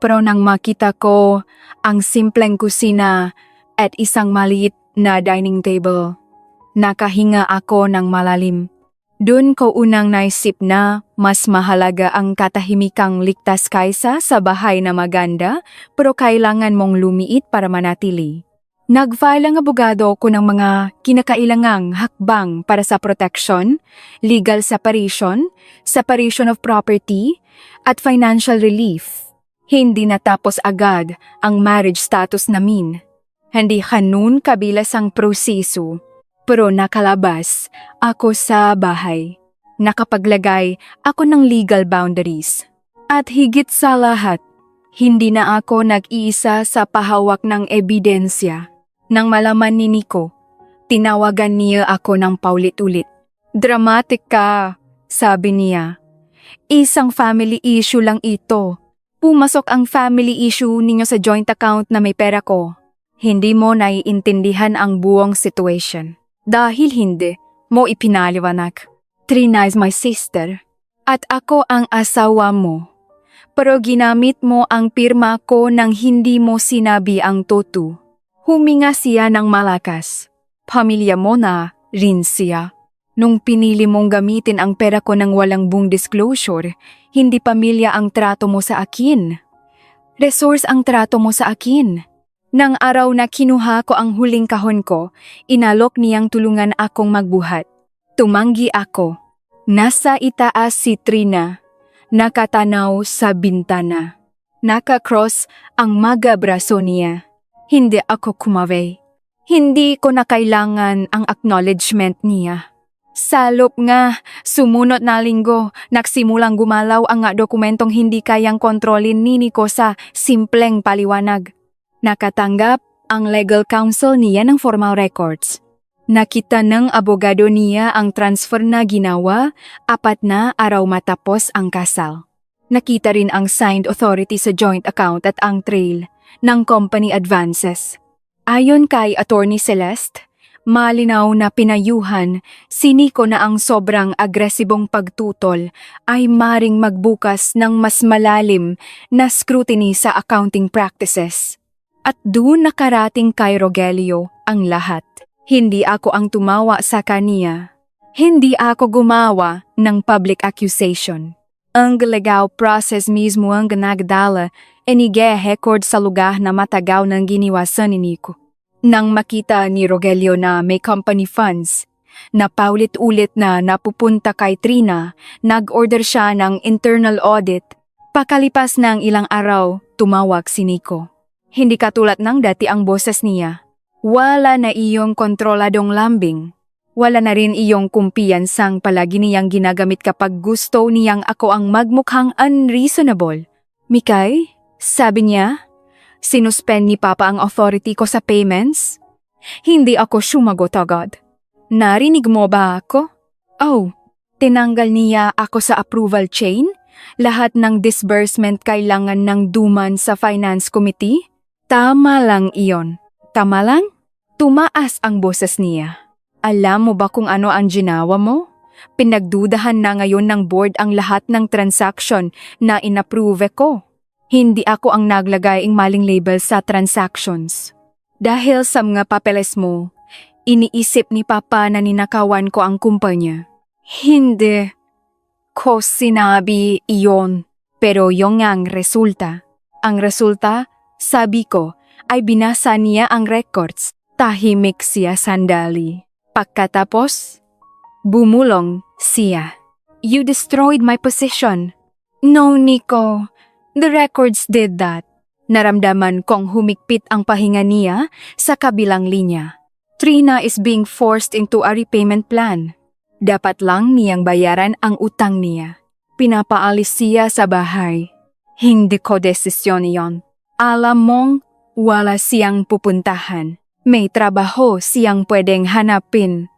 pero nang makita ko ang simpleng kusina at isang maliit na dining table, nakahinga ako ng malalim. Doon ko unang naisip na mas mahalaga ang katahimikang ligtas kaysa sa bahay na maganda pero kailangan mong lumiit para manatili. Nag-file ang abogado ko ng mga kinakailangang hakbang para sa protection, legal separation of property, at financial relief. Hindi natapos agad ang marriage status namin. Hindi kanun kabilas ang proseso. Pero nakalabas ako sa bahay. Nakapaglagay ako ng legal boundaries. At higit sa lahat, hindi na ako nag-iisa sa pahawak ng ebidensya. Nang malaman ni Nico, tinawagan niya ako ng paulit-ulit. Dramatic ka, sabi niya. Isang family issue lang ito. Pumasok ang family issue ninyo sa joint account na may pera ko. Hindi mo naiintindihan ang buong situation. Dahil hindi mo ipinaliwanag. Trina is my sister. At ako ang asawa mo. Pero ginamit mo ang pirma ko nang hindi mo sinabi ang totoo. Huminga siya ng malakas. Pamilya mo na rin siya. Nung pinili mong gamitin ang pera ko ng walang buong disclosure, hindi pamilya ang trato mo sa akin. Resource ang trato mo sa akin. Nang araw na kinuha ko ang huling kahon ko, inalok niyang tulungan akong magbuhat. Tumanggi ako. Nasa itaas si Trina, nakatanaw sa bintana. Nakakross ang mga braso niya. Hindi ako kumaway. Hindi ko na kailangan ang acknowledgement niya. Salop nga, sumunod na linggo, nagsimulang gumalaw ang nga dokumentong hindi kayang kontrolin ni Nico sa simpleng paliwanag. Nakatanggap ang legal counsel niya ng formal records. Nakita ng abogado niya ang transfer na ginawa 4 na araw matapos ang kasal. Nakita rin ang signed authority sa joint account at ang trail ng company advances. Ayon kay Attorney Celeste, Malinaw na pinayuhan, siniko na ang sobrang agresibong pagtutol ay maring magbukas ng mas malalim na scrutiny sa accounting practices. At doon nakarating kay Rogelio ang lahat. Hindi ako ang tumawa sa kaniya. Hindi ako gumawa ng public accusation. Ang legal process mismo ang nagdala record sa lugar na matagaw ng giniwasan ni Nico. Nang makita ni Rogelio na may company funds, na paulit-ulit na napupunta kay Trina, nag-order siya ng internal audit. Pakalipas ng ilang araw, tumawag si Nico. Hindi katulad ng dati ang boses niya. Wala na iyong kontroladong lambing. Wala na rin iyong kumpiyansang palagi niyang ginagamit kapag gusto niyang ako ang magmukhang unreasonable. Mikay, sabi niya, sinuspend ni Papa ang authority ko sa payments? Hindi ako sumagot agad. Narinig mo ba ako? Oh, tinanggal niya ako sa approval chain? Lahat ng disbursement kailangan ng duman sa finance committee? Tama lang iyon. Tama lang? Tumaas ang boses niya. Alam mo ba kung ano ang ginawa mo? Pinagdudahan na ngayon ng board ang lahat ng transaction na inapprove ko. Hindi ako ang naglagay ng maling label sa transactions. Dahil sa mga papeles mo, iniisip ni Papa na ninakawan ko ang kumpanya. Hindi ko sinabi iyon, pero yung ang resulta. Ang resulta, sabi ko, ay binasa niya ang records. Tahimik siya sandali. Pagkatapos, bumulong siya. You destroyed my position. No, Nico. The records did that. Naramdaman kong humigpit ang pahinga niya sa kabilang linya. Trina is being forced into a repayment plan. Dapat lang niyang bayaran ang utang niya. Pinapaalis siya sa bahay. Hindi ko desisyon iyon. Alam mong wala siyang pupuntahan. May trabaho siyang pwedeng hanapin.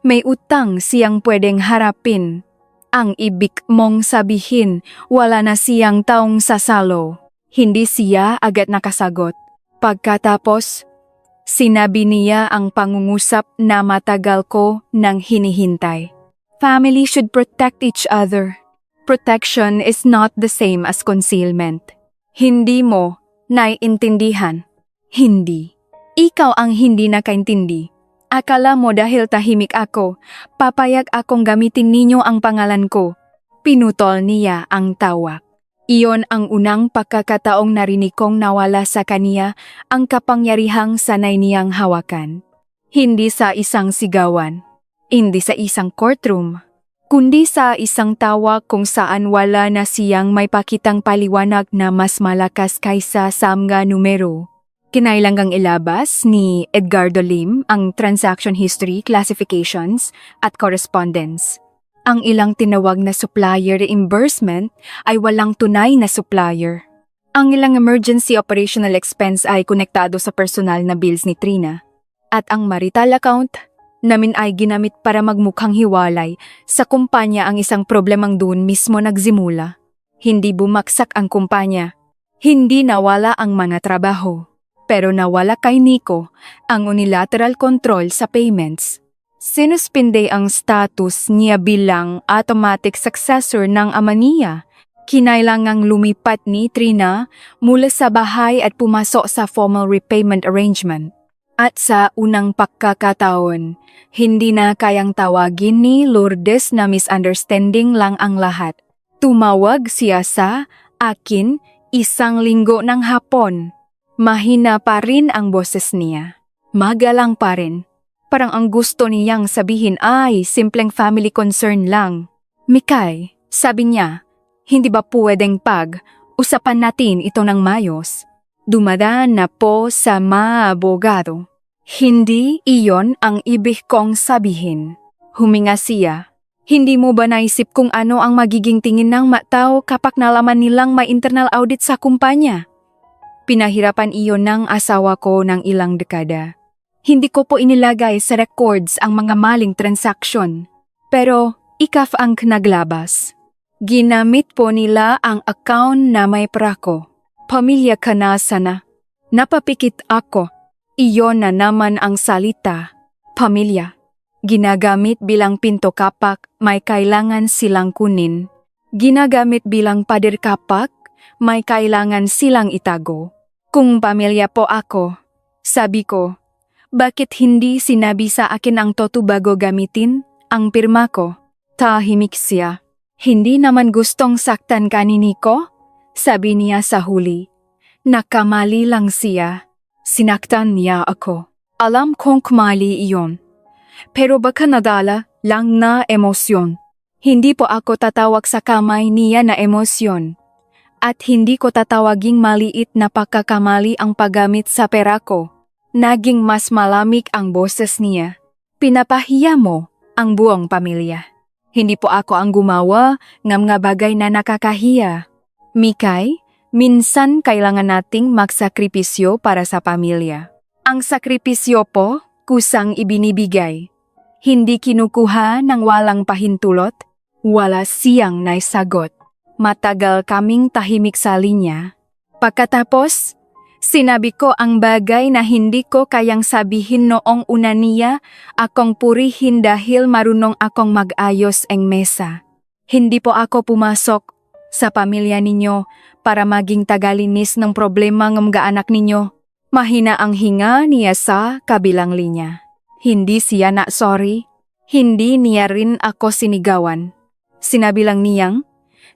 May utang siyang pwedeng harapin. Ang ibig mong sabihin, wala na siyang taong sasalo. Hindi siya agad nakasagot. Pagkatapos, sinabi niya ang pangungusap na matagal ko nang hinihintay. Family should protect each other. Protection is not the same as concealment. Hindi mo naiintindihan. Hindi. Ikaw ang hindi nakaintindi. Akala mo dahil tahimik ako, papayag akong gamitin ninyo ang pangalan ko. Pinutol niya ang tawa. Iyon ang unang pagkakataong narinig kong nawala sa kaniya ang kapangyarihang sanay niyang hawakan. Hindi sa isang sigawan, hindi sa isang courtroom, kundi sa isang tawa kung saan wala na siyang may pakitang paliwanag na mas malakas kaysa sa mga numero. Kinailangang ilabas ni Edgardo Lim ang transaction history, classifications at correspondence. Ang ilang tinawag na supplier reimbursement ay walang tunay na supplier. Ang ilang emergency operational expense ay konektado sa personal na bills ni Trina. At ang marital account namin ay ginamit para magmukhang hiwalay sa kumpanya. Ang isang problemang doon mismo nagsimula. Hindi bumaksak ang kumpanya. Hindi nawala ang mga trabaho. Pero nawala kay Nico ang unilateral control sa payments. Sinuspinde ang status niya bilang automatic successor ng ama niya. Kinailangang lumipat ni Trina mula sa bahay at pumasok sa formal repayment arrangement. At sa unang pagkakataon, hindi na kayang tawagin ni Lourdes na misunderstanding lang ang lahat. Tumawag siya sa akin 1 linggo ng hapon. Mahina pa rin ang boses niya. Magalang pa rin. Parang ang gusto niyang sabihin ay simpleng family concern lang. Mikay, sabi niya, hindi ba pwedeng usapan natin ito ng mayos? Dumadaan na po sa mga abogado. Hindi iyon ang ibig kong sabihin. Huminga siya. Hindi mo ba naisip kung ano ang magiging tingin ng matao kapag nalaman nilang may internal audit sa kumpanya? Pinahirapan iyon ng asawa ko ng ilang dekada. Hindi ko po inilagay sa records ang mga maling transaksyon. Pero ikaf ang naglabas. Ginamit po nila ang account na may prako. Pamilya ka na sana. Napapikit ako. Iyon na naman ang salita. pamilya. Ginagamit bilang pinto kapag may kailangan silang kunin. Ginagamit bilang pader kapag may kailangan silang itago. Kung pamilya po ako, sabi ko, bakit hindi sinabi sa akin ang toto bago gamitin ang pirma ko? Tahimik siya. Hindi naman gustong saktan ka ni Nico? Sabi niya sa huli. Nakamali lang siya. Sinaktan niya ako. Alam kong mali iyon. Pero baka nadala lang na emosyon. Hindi po ako tatawag sa kamay niya na emosyon. At hindi ko tatawaging maliit na pagkakamali ang paggamit sa pera ko. Naging mas malamig ang boses niya. Pinapahiya mo ang buong pamilya. Hindi po ako ang gumawa ng mga bagay na nakakahiya. Mikay, minsan kailangan nating magsakripisyo para sa pamilya. Ang sakripisyo po, kusang ibinibigay. Hindi kinukuha ng walang pahintulot, wala siyang naisagot. Matagal kaming tahimik sa linya. Pagkatapos, sinabi ko ang bagay na hindi ko kayang sabihin noong una niya, akong purihin dahil marunong akong mag-ayos ang mesa. Hindi po ako pumasok sa pamilya ninyo para maging tagalinis ng problema ng mga anak ninyo. Mahina ang hinga niya sa kabilang linya. Hindi siya na sorry. Hindi niya rin ako sinigawan. Sinabi lang niyang,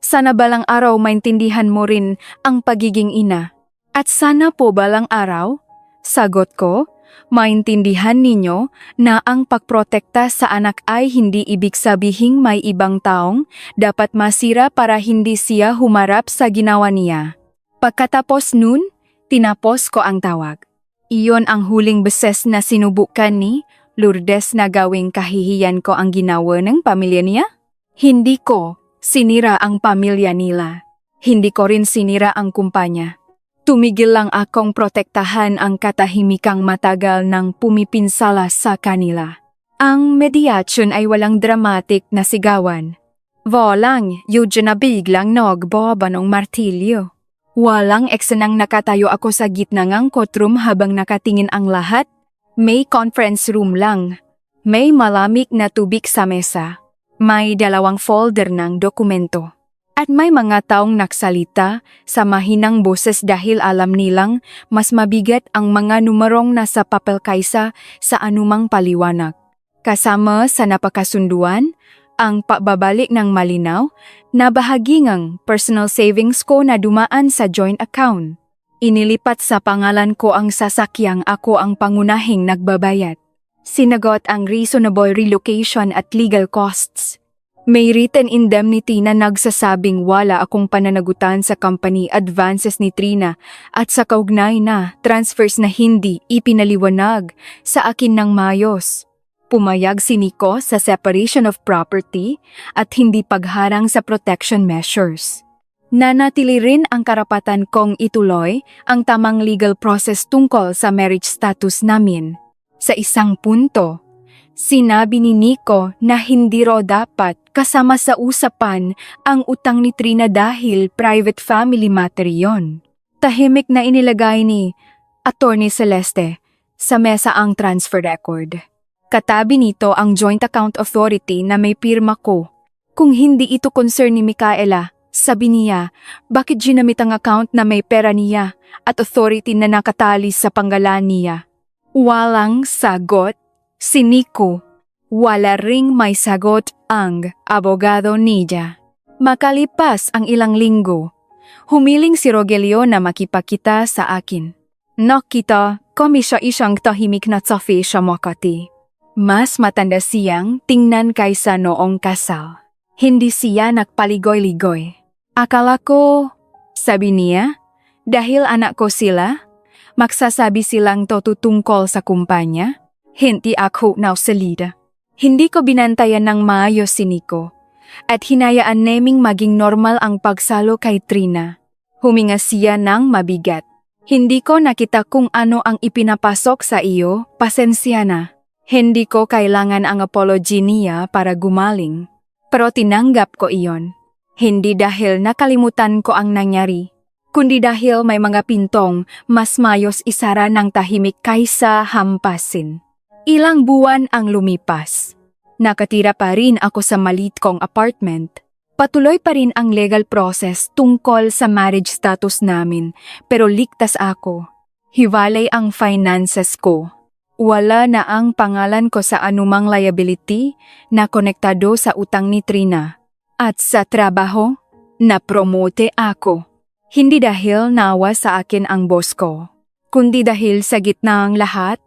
sana balang araw maintindihan mo rin ang pagiging ina. At sana po balang araw, sagot ko, maintindihan ninyo na ang pagprotekta sa anak ay hindi ibig sabihing may ibang taong dapat masira para hindi siya humarap sa ginawa niya. Pagkatapos nun, tinapos ko ang tawag. Iyon ang huling beses na sinubukan ni Lourdes na gawing kahihiyan ko ang ginawa ng pamilya niya. Hindi ko sinira ang pamilya nila. Hindi ko rin sinira ang kumpanya. Tumigil lang akong protektahan ang katahimikang matagal ng pumipinsala sa kanila. Ang mediasyon ay walang dramatic na sigawan. Walang yun na biglang nagboba ng martilyo. Walang eksenang nakatayo ako sa gitna ng courtroom habang nakatingin ang lahat. May conference room lang. May malamig na tubig sa mesa. May 2 folder ng dokumento. At may mga taong nagsalita sa mahinang boses dahil alam nilang mas mabigat ang mga numerong nasa papel kaysa sa anumang paliwanag. Kasama sa napakasunduan, ang pagbabalik ng malinaw na bahagi ng personal savings ko na dumaan sa joint account. Inilipat sa pangalan ko ang sasakyang ako ang pangunahing nagbabayad. Sinagot ang reasonable relocation at legal costs. May written indemnity na nagsasabing wala akong pananagutan sa company advances ni Trina at sa kaugnay na transfers na hindi ipinaliwanag sa akin ng maayos. Pumayag si Nico sa separation of property at hindi pagharang sa protection measures. Nanatili rin ang karapatan kong ituloy ang tamang legal process tungkol sa marriage status namin. Sa isang punto, sinabi ni Nico na hindi raw dapat kasama sa usapan ang utang ni Trina dahil private family matter yon. Tahimik na inilagay ni Attorney Celeste sa mesa ang transfer record. Katabi nito ang joint account authority na may pirma ko. Kung hindi ito concern ni Micaela, sabi niya, bakit ginamit ang account na may pera niya at authority na nakatali sa panggalan niya? Walang sagot si Nico. Wala ring may sagot ang abogado niya. Makalipas ang ilang linggo, humiling si Rogelio na makipakita sa akin. Nakita kami siya isang tahimik na tsafi sa Makati. Mas matanda siyang tingnan kaysa noong kasal. Hindi siya nagpaligoy-ligoy. Akala ko, sabi niya, dahil anak ko sila, magsasabi silang totoo sa kumpanya. Hindi ako nausalida. Hindi ko binantayan ng maayos si Nico at hinayaan naming maging normal ang pagsalo kay Trina. Huminga siya ng mabigat. Hindi ko nakita kung ano ang ipinapasok sa iyo, pasensya na. Hindi ko kailangan ang apology niya para gumaling. Pero tinanggap ko iyon. Hindi dahil nakalimutan ko ang nangyari, kundi dahil may mga pintong mas mayos isara ng tahimik kaysa hampasin. Ilang buwan ang lumipas. Nakatira pa rin ako sa maliit kong apartment. Patuloy pa rin ang legal process tungkol sa marriage status namin, pero ligtas ako. Hiwalay ang finances ko. Wala na ang pangalan ko sa anumang liability na konektado sa utang ni Trina. At sa trabaho, na-promote ako. Hindi dahil nawa sa akin ang boss ko, kundi dahil sa gitna ng lahat,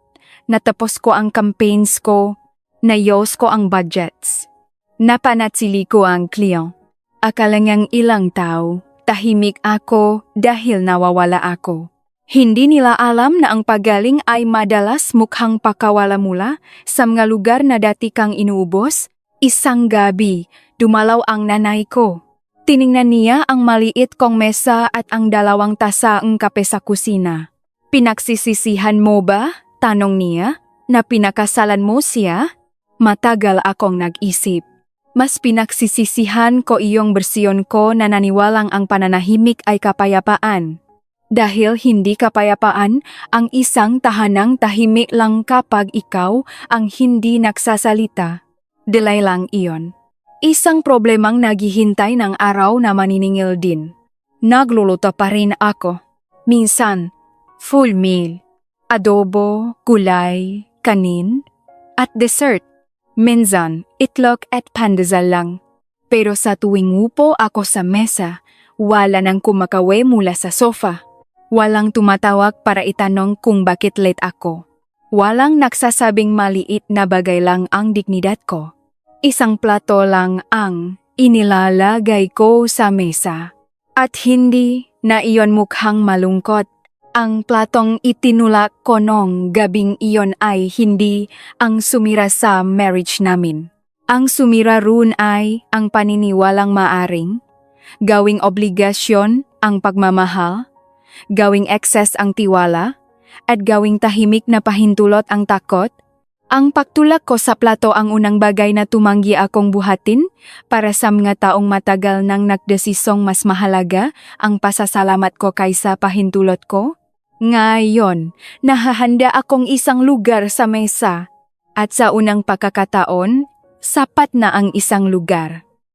natapos ko ang campaigns ko, nayos ko ang budgets. Napanatsili ko ang kliyong. Akala niyang ilang tao, tahimik ako dahil nawawala ako. Hindi nila alam na ang pagaling ay madalas mukhang pakawala mula sa mga lugar na dati kang inuubos. Isang gabi, dumalaw ang nanay ko. Tiningnan niya ang maliit kong mesa at ang 2 tasaang kape sa kusina. Pinagsisisihan mo ba? Tanong niya. Na pinakasalan mo siya? Matagal akong nag-isip. Mas pinagsisisihan ko iyong bersyon ko na naniwalang ang pananahimik ay kapayapaan. Dahil hindi kapayapaan ang isang tahanang tahimik lang kapag ikaw ang hindi nagsasalita. Delay lang iyon. Isang problemang naghihintay ng araw na maniningil din. Nagluluto pa rin ako. Minsan, full meal. Adobo, gulay, kanin, at dessert. Minsan, itlog at pandesal lang. Pero sa tuwing upo ako sa mesa, wala nang kumakawe mula sa sofa. Walang tumatawag para itanong kung bakit late ako. Walang nagsasabing maliit na bagay lang ang dignidad ko. Isang plato lang ang inilalagay ko sa mesa. At hindi na iyon mukhang malungkot. Ang platong itinulak ko nung gabing iyon ay hindi ang sumira sa marriage namin. Ang sumira roon ay ang paniniwalang maaring, gawing obligasyon ang pagmamahal, gawing excess ang tiwala, at gawing tahimik na pahintulot ang takot. Ang pagtulak ko sa plato ang unang bagay na tumanggi akong buhatin para sa mga taong matagal nang nagdesisong mas mahalaga ang pasasalamat ko kaysa pahintulot ko. Ngayon, nahahanda akong isang lugar sa mesa. At sa unang pagkakataon, sapat na ang isang lugar.